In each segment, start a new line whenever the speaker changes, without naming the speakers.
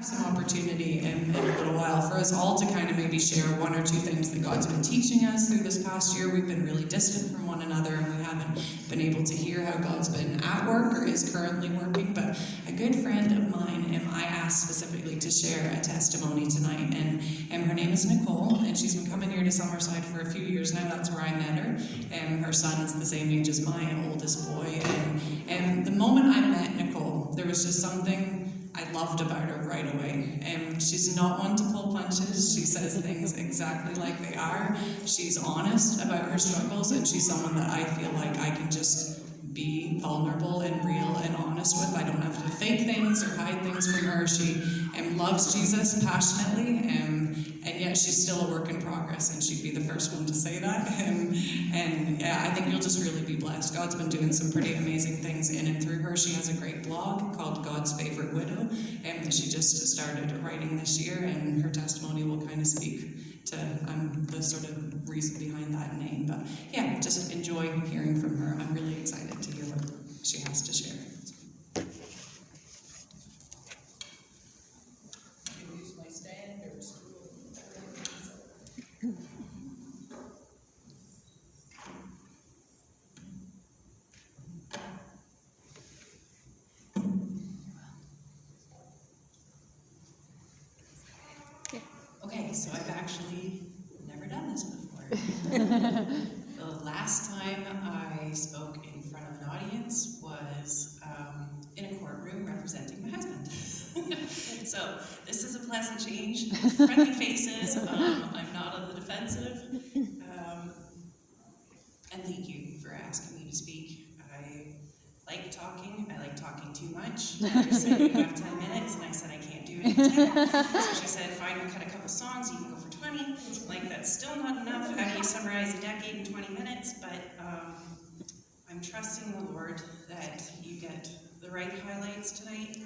Some opportunity in a little while for us all to kind of maybe share one or two things that God's been teaching us through this past year. We've been really distant from one another and we haven't been able to hear how God's been at work or is currently working, but a good friend of mine, I asked specifically to share a testimony tonight, and her name is Nicole, and she's been coming here to Summerside for a few years now. That's where I met her, and her son is the same age as my oldest boy, and the moment I met Nicole, there was just something I loved about her right away. She's not one to pull punches. She says things exactly like they are. She's honest about her struggles, and she's someone that I feel like I can just be vulnerable and real and honest with. I don't have to fake things or hide things from her. She loves Jesus passionately, and yet she's still a work in progress, and she'd be the first one to say that. And yeah, I think you'll just really be blessed. God's been doing some pretty amazing things in and through her. She has a great blog called God's Favorite Widow, and she just started writing this year, and her testimony will kind of speak to the sort of reason behind that name. But yeah, just enjoy hearing from her. I'm really excited to hear what she has to share. Okay, so I've actually never done this before. The last time I spoke in front of an audience was in a courtroom representing my husband. So this is a pleasant change, friendly faces, I'm not on the defensive. And thank you for asking me to speak. I like talking too much. She said you have 10 minutes, and I said I can't do it in 10. So she said, fine, we'll cut a couple songs, you can go for 20. Like, that's still not enough. How do you summarize a decade in 20 minutes? But I'm trusting the Lord that you get the right highlights tonight,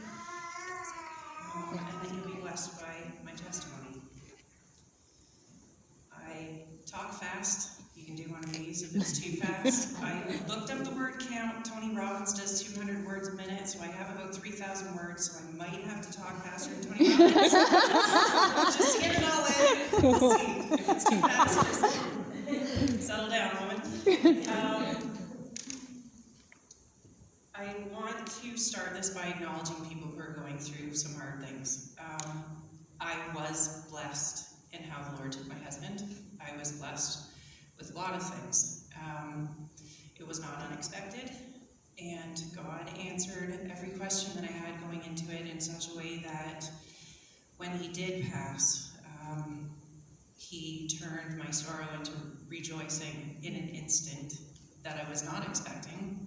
and that you'll be blessed by my testimony. I talk fast. You can do one of these if it's too fast. I looked up the word count. Tony Robbins does 200 words a minute, so I have about 3,000 words, so I might have to talk faster than Tony Robbins. Just to get it all in. We'll see. If it's too fast, just settle down, woman. I want to start this by acknowledging people who are going through some hard things. I was blessed in how the Lord took my husband. I was blessed with a lot of things. It was not unexpected, and God answered every question that I had going into it in such a way that when he did pass, he turned my sorrow into rejoicing in an instant that I was not expecting.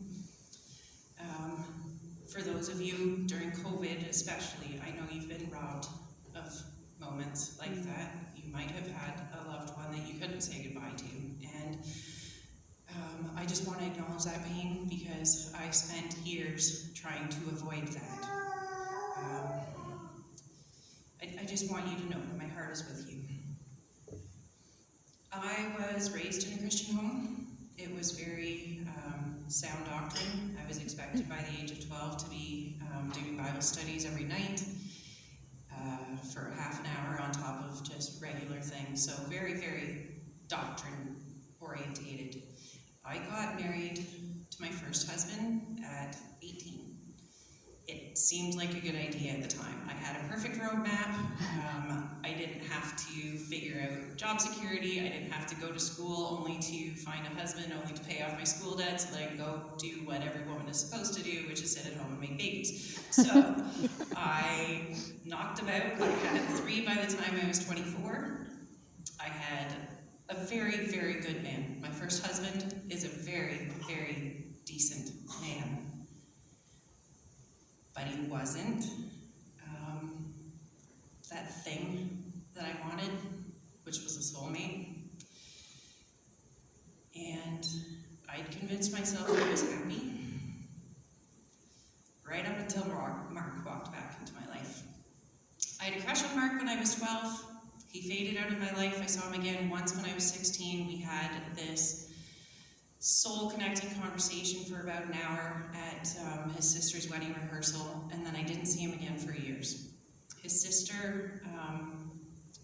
For those of you during COVID especially, I know you've been robbed of moments like that. You might have had a loved one that you couldn't say goodbye to, and I just want to acknowledge that pain because I spent years trying to avoid that. I just want you to know that my heart is with you. I was raised in a Christian home. It was very sound doctrine. I was expected by the age of 12 to be doing Bible studies every night for half an hour on top of just regular things. So very, very doctrine orientated. I got married to my first husband at 18. It seemed like a good idea at the time. I had a perfect roadmap. I didn't have to figure out job security. I didn't have to go to school only to find a husband, only to pay off my school debt so that I can go do what every woman is supposed to do, which is sit at home and make babies. So I knocked about. I had 3 by the time I was 24. I had a very, very good man. My first husband is a very, very decent man. But he wasn't that thing that I wanted, which was a soulmate. And I'd convinced myself I was happy, right up until Mark walked back into my life. I had a crush on Mark when I was 12. He faded out of my life. I saw him again once when I was 16. We had this soul-connecting conversation for about an hour at his sister's wedding rehearsal, and then I didn't see him again for years.
His sister,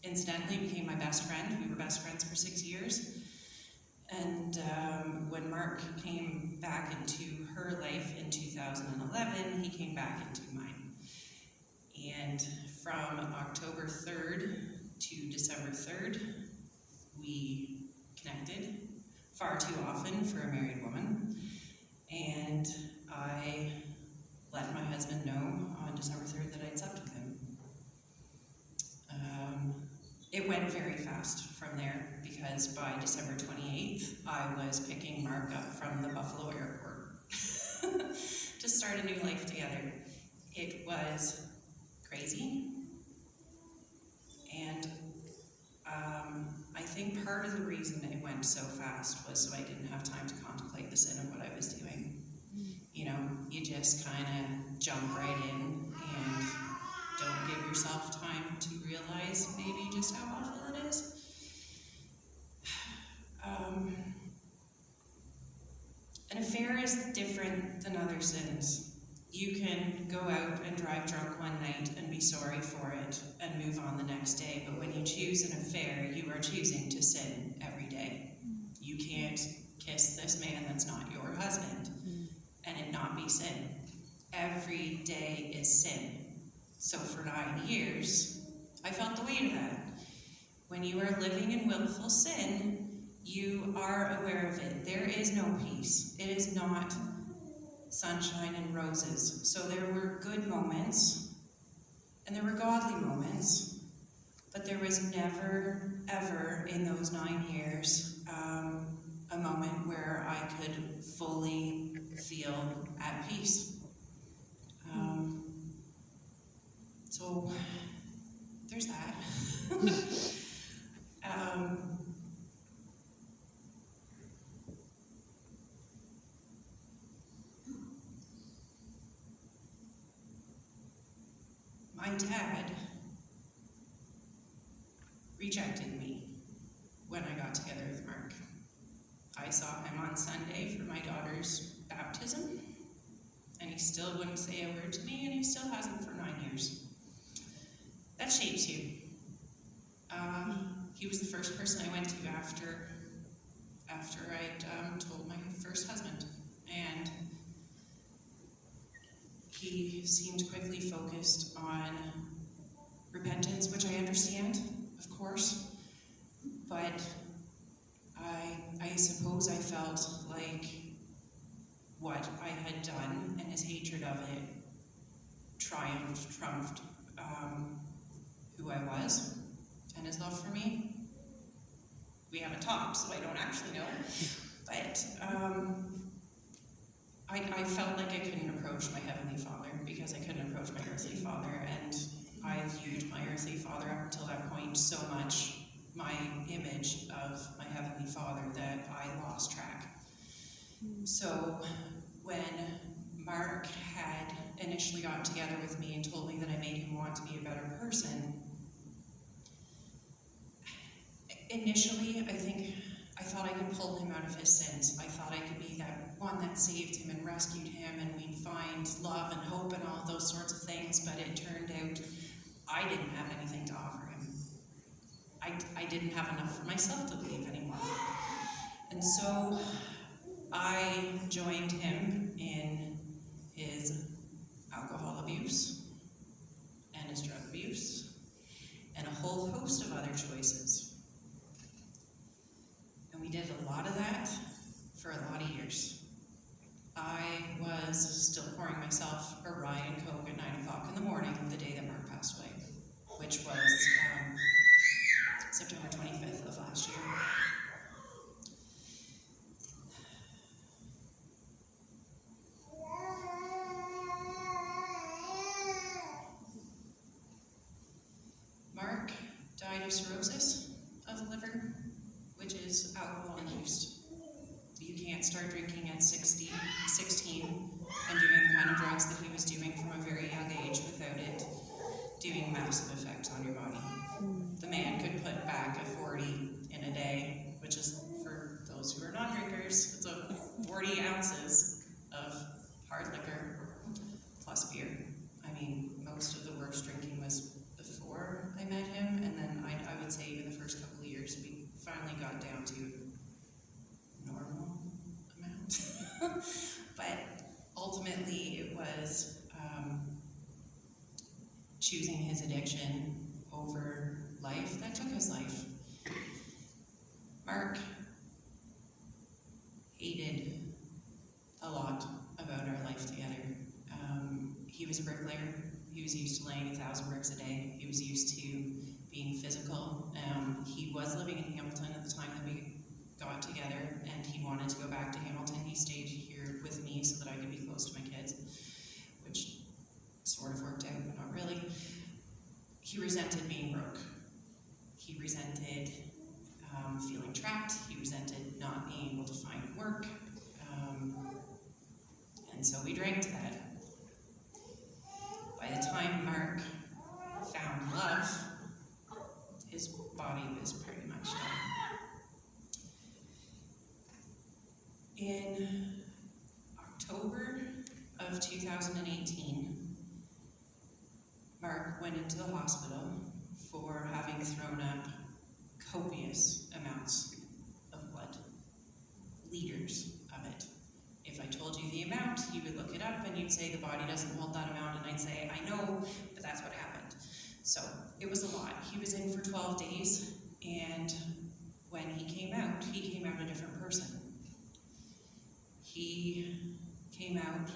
incidentally, became my best friend. We were best friends for 6 years. And when Mark came back into her life in 2011, he came back into mine. And from October 3rd to December 3rd, we connected far too often for a married woman. And I let my husband know on December 3rd that I'd slept with him. It went very fast from there, because by December 28th, I was picking Mark up from the Buffalo airport to start a new life together. It was crazy, and I think part of the reason it went so fast was so I didn't have time to contemplate the sin of what I was doing. You know, you just kind of jump right in and don't give yourself time to realize maybe just how awful it is. An affair is different than other sins. You can go out and drive drunk one night and be sorry for it and move on the next day, but when you choose an affair, you are choosing to sin every day. You can't kiss this man that's not your husband and it not be sin. Every day is sin. So for 9 years, I felt the weight of that. When you are living in willful sin, you are aware of it. There is no peace. It is not sunshine and roses. So there were good moments, and there were godly moments, but there was never, ever in those 9 years a moment where I could fully feel at peace. So there's that. My dad rejected me when I got together with Mark. I saw him on Sunday for my daughter's baptism, and he still wouldn't say a word to me, and he still hasn't for 9 years. That shapes you. He was the first person I went to after I'd told my first husband, and he seemed quickly focused on repentance, which I understand, of course, but I suppose I felt like what I had done and his hatred of it trumped who I was and his love for me. We haven't talked, so I don't actually know, but I felt like I couldn't approach my Heavenly Father because I couldn't approach my earthly father, and I viewed my earthly father up until that point so much my image of my Heavenly Father that I lost track. So when Mark had initially got together with me and told me that I made him want to be a better person, initially I thought I could pull him out of his sins. I thought I could be that one that saved him and rescued him, and we'd find love and hope and all those sorts of things, but it turned out I didn't have anything to offer him. I didn't have enough for myself to believe anymore. And so I joined him in his alcohol abuse and his drug abuse and a whole host of other choices. And we did a lot of that for a lot of years. I was still pouring myself a rye and Coke at 9 o'clock in the morning the day that Mark passed away, which was September 25th of last year. Mark died of cirrhosis of the liver, which is alcohol-induced. You can't start drinking at 16 and doing the kind of drugs that he was doing from a very young age without it doing massive effects on your body. The man could put back a 40 in a day, which is, for those who are non-drinkers, it's 40 ounces of hard liquor plus beer. I mean, most of the worst drinking was choosing his addiction over life that took his life. Mark hated a lot about our life together. He was a bricklayer. He was used to laying 1,000 bricks a day. He was used to being physical. He was living in Hamilton at the time that we got together, and he wanted to go back to Hamilton. He stayed here with me so that I could be close to my kids, which sort of worked out, but not really. He resented being broke. He resented feeling trapped. He resented not being able to find work. And so we drank to that. By the time Mark found love, his body was pretty much done. In October of 2018, Mark went into the hospital for having thrown up copious amounts of blood, liters of it. If I told you the amount, you would look it up and you'd say the body doesn't hold that amount, and I'd say, I know, but that's what happened. So it was a lot. He was in for 12 days, and when he came out a different person. He came out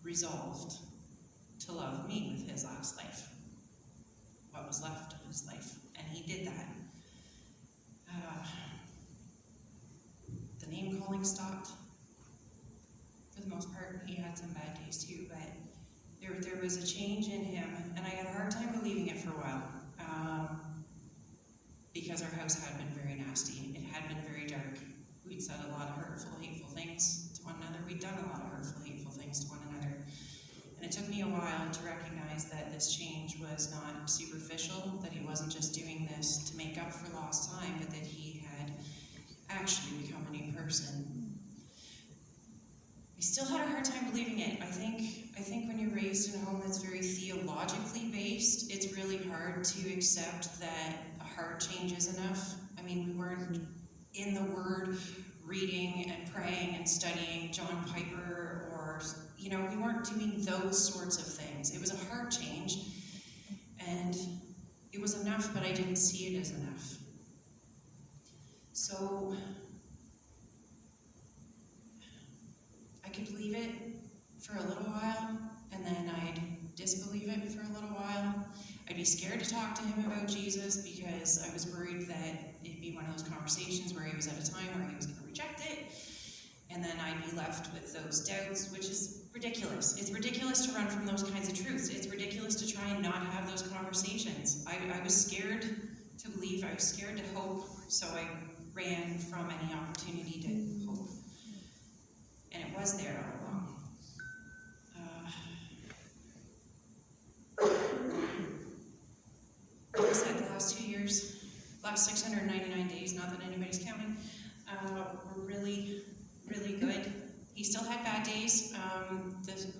resolved to love me with his last life, what was left of his life, and he did that. The name calling stopped. For the most part, he had some bad days too, but there was a change in him, and I had a hard time believing it for a while, because our house had been very nasty. It had been very dark. We'd said a lot of hurtful, hateful things to one another. We'd done a lot of hurtful, hateful things to one another. And it took me a while to recognize that this change was not superficial, that he wasn't just doing this to make up for lost time, but that he had actually become a new person. I still had a hard time believing it. I think when you're raised in a home that's very theologically based, it's really hard to accept that a heart change is enough. I mean, we weren't in the Word reading and praying and studying John Piper, or, we weren't doing those sorts of things. It was a heart change, and it was enough, but I didn't see it as enough. So I could believe it for a little while, and then I'd disbelieve it for a little while. I'd be scared to talk to him about Jesus because I was worried that it'd be one of those conversations where he was at a time where he was going to reject it, and then I'd be left with those doubts, which is ridiculous. It's ridiculous to run from those kinds of truths. It's ridiculous to try and not have those conversations. I was scared to believe. I was scared to hope, so I ran from any opportunity to hope. And it was there all along. Like I said, the last 2 years, last 699 days, not that anybody's counting, were really, really good. He still had bad days.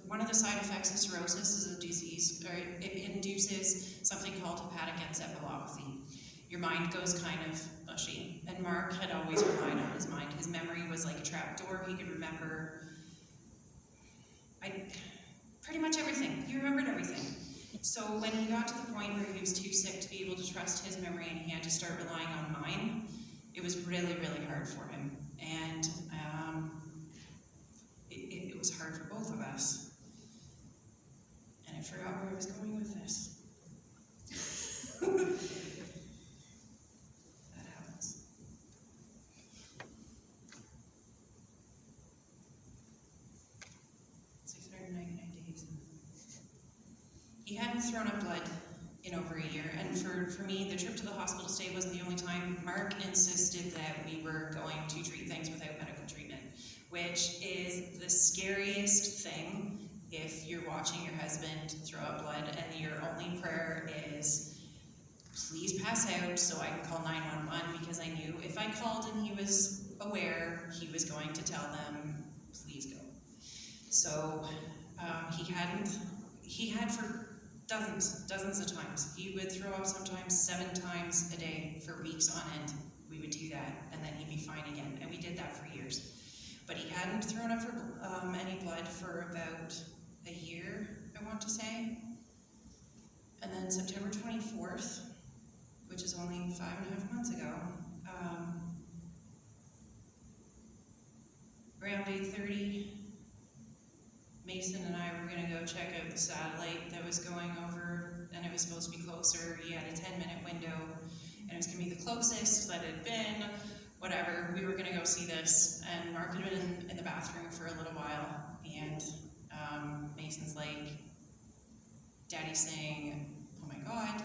One of the side effects of cirrhosis is a disease, or it induces something called hepatic encephalopathy. Your mind goes kind of mushy, and Mark had always relied on his mind. His memory was like a trapdoor. He could remember pretty much everything. He remembered everything. So when he got to the point where he was too sick to be able to trust his memory and he had to start relying on mine, it was really, really hard for him. And it was hard for both of us. And I forgot where I was going with this. That happens. He hadn't thrown up blood in over a year, and for me, the trip to the hospital stay wasn't the only time. Mark insisted that we were going to treat things without medical treatment, which is the scariest thing if you're watching your husband throw up blood and your only prayer is, please pass out so I can call 911, because I knew if I called and he was aware, he was going to tell them, please go. So he had for dozens of times. He would throw up sometimes 7 times a day for weeks on end. We would do that, and then he'd be fine again. And we did that for years. But he hadn't thrown up any blood for about a year, I want to say. And then September 24th, which is only 5.5 months ago, around 8:30, Mason and I were going to go check out the satellite that was going over, and it was supposed to be closer. He had a 10-minute window, and it was going to be the closest that it had been, whatever. We were going to go see this, and Mark had been in the bathroom for a little while, and Mason's like, Daddy's saying, oh my God,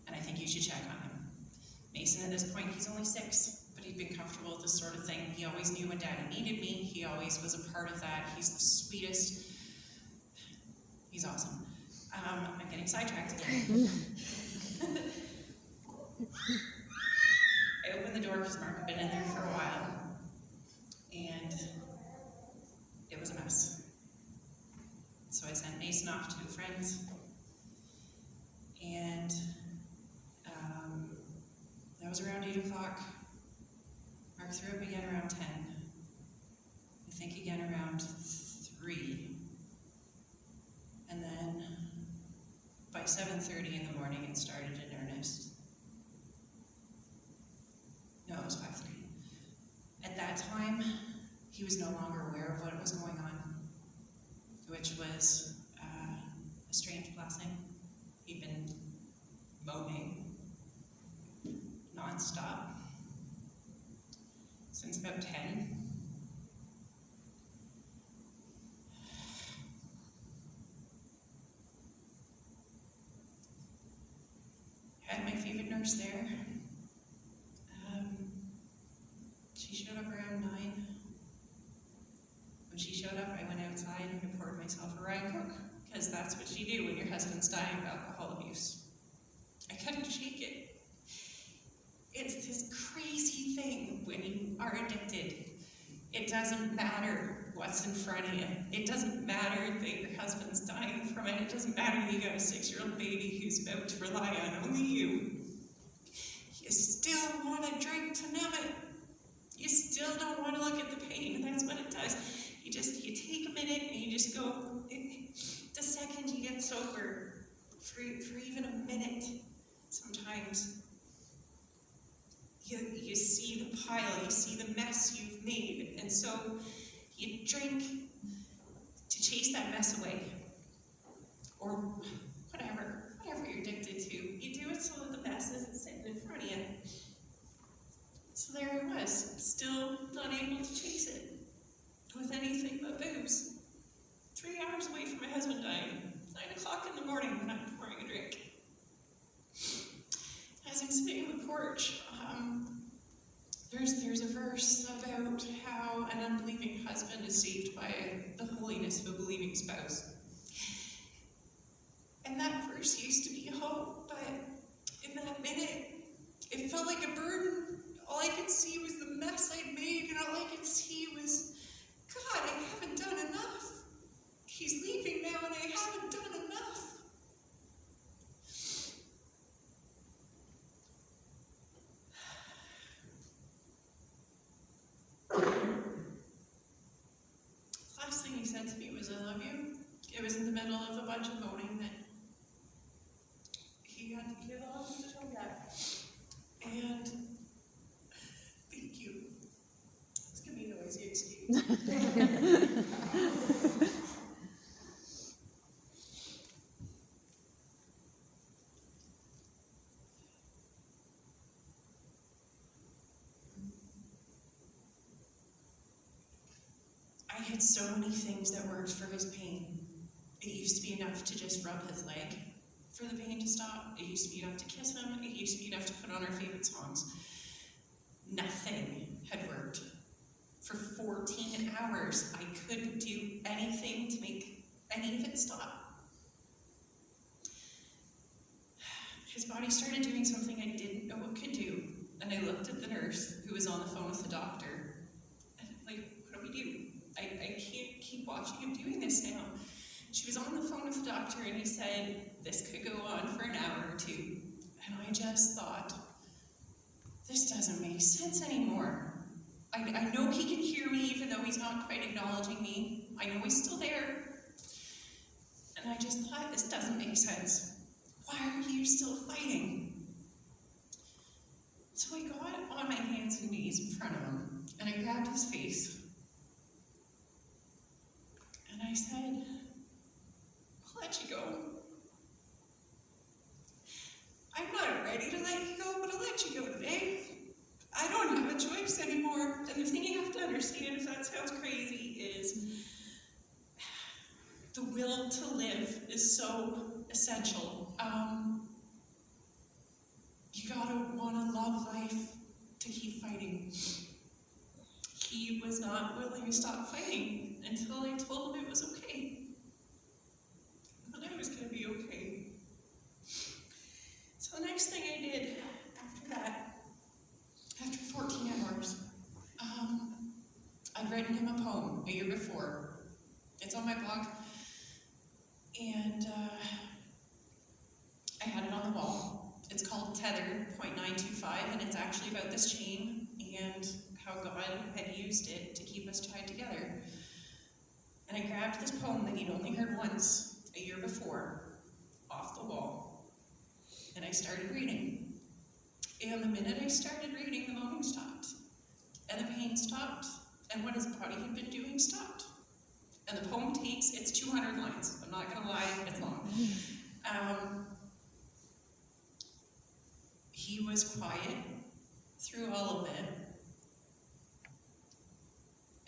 and I think you should check on him. Mason, at this point, he's only 6, but he'd been comfortable with this sort of thing. He always knew when Daddy needed me. He always was a part of that. He's the sweetest. He's awesome. I'm getting sidetracked again. I opened the door because Mark had been in there for a while, and it was a mess. So I sent Mason off to a friend's, and that was around 8 o'clock. Mark threw up again around 10. I think again around 3. And then by 7:30 in the morning, it started in earnest. No, it was 5:30. At that time, he was no longer aware of what was going on, which was a strange blessing. He'd been moaning non-stop since about 10. Had my favorite nurse there. She showed up around 9. When she showed up, I went outside and I poured myself a Ryan Coke, because that's what you do when your husband's dying of alcohol abuse. I couldn't shake it. It's this crazy thing when you are addicted. It doesn't matter what's in front of you. It doesn't matter that your husband's dying from it. It doesn't matter that you got a 6-year-old baby who's about to rely on only you. You still want to drink to numb it. You still don't want to look at the pain, and that's what it does. You take a minute and you just go, the second you get sober, for even a minute, sometimes, you see the pile, you see the mess you've made, and so you drink to chase that mess away, or whatever you're addicted to. You do it so that the mess isn't sitting in front of you. So there I was, still not able to chase it with anything but booze. 3 hours away from my husband dying, 9 o'clock in the morning when I'm pouring a drink. As I'm sitting on the porch, there's a verse about how an unbelieving husband is saved by the holiness of a believing spouse. And that verse used to be hope, but in that minute, it felt like a burden. All I could see was the mess I'd made, and all I could see was, God, I haven't done enough. He's leaving now, and I haven't done enough. Last thing he said to me was, I love you. It was in the middle of a bunch of moaning that he had all of to tell that. And thank you. It's going to be a noisy excuse. I had so many things that worked for his pain. It used to be enough to just rub his leg for the pain to stop. It used to be enough to kiss him. It used to be enough to put on our favorite songs. Nothing had worked. For 14 hours, I couldn't do anything to make any of it stop. His body started doing something I didn't know it could do. And I looked at the nurse who was on the phone with the doctor. And I'm like, what do we do? I can't keep watching him doing this now. She was on the phone with the doctor, and he said, this could go on for an hour or 2. And I just thought, this doesn't make sense anymore. I know he can hear me, even though he's not quite acknowledging me. I know he's still there. And I just thought, this doesn't make sense. why are you still fighting? So I got on my hands and knees in front of him, and I grabbed his face. And I said, I'll let you go. I'm not ready to let you go, but I'll let you go today. I don't have a choice anymore. And the thing you have to understand, if that sounds crazy, is the will to live is so essential. You gotta wanna love life to keep fighting. He was not willing to stop fighting until I told him it was okay. And I was gonna be okay. So the next thing I did after that, after 14 hours, I'd written him a poem a year before. It's on my blog. And I had it on the wall. It's called Tethered, .925, and it's actually about this chain and how God had used it to keep us tied together. And I grabbed this poem that he'd only heard once, a year before, off the wall, and I started reading. And the minute I started reading, the moaning stopped, and the pain stopped, and what his body had been doing stopped. And the poem it's 200 lines. I'm not gonna lie, it's long. He was quiet through all of it.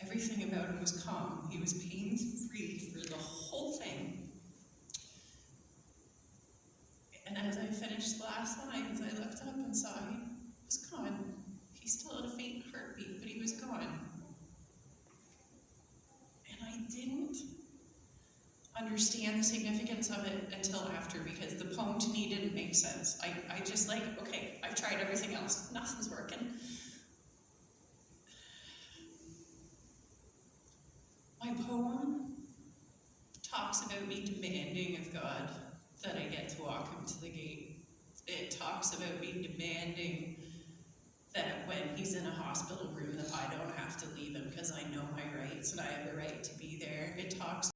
Everything about him was calm. He was pain-free for the whole thing. And as I finished the last lines, I looked up and saw he was gone. He still had a faint heartbeat, but he was gone. And I didn't understand the significance of it until after, because the poem to me didn't make sense. I just okay, I've tried everything else. Nothing's working. My poem talks about me demanding of God that I get to walk him to the gate. It talks about me demanding that when he's in a hospital room that I don't have to leave him because I know my rights and I have the right to be there. It talks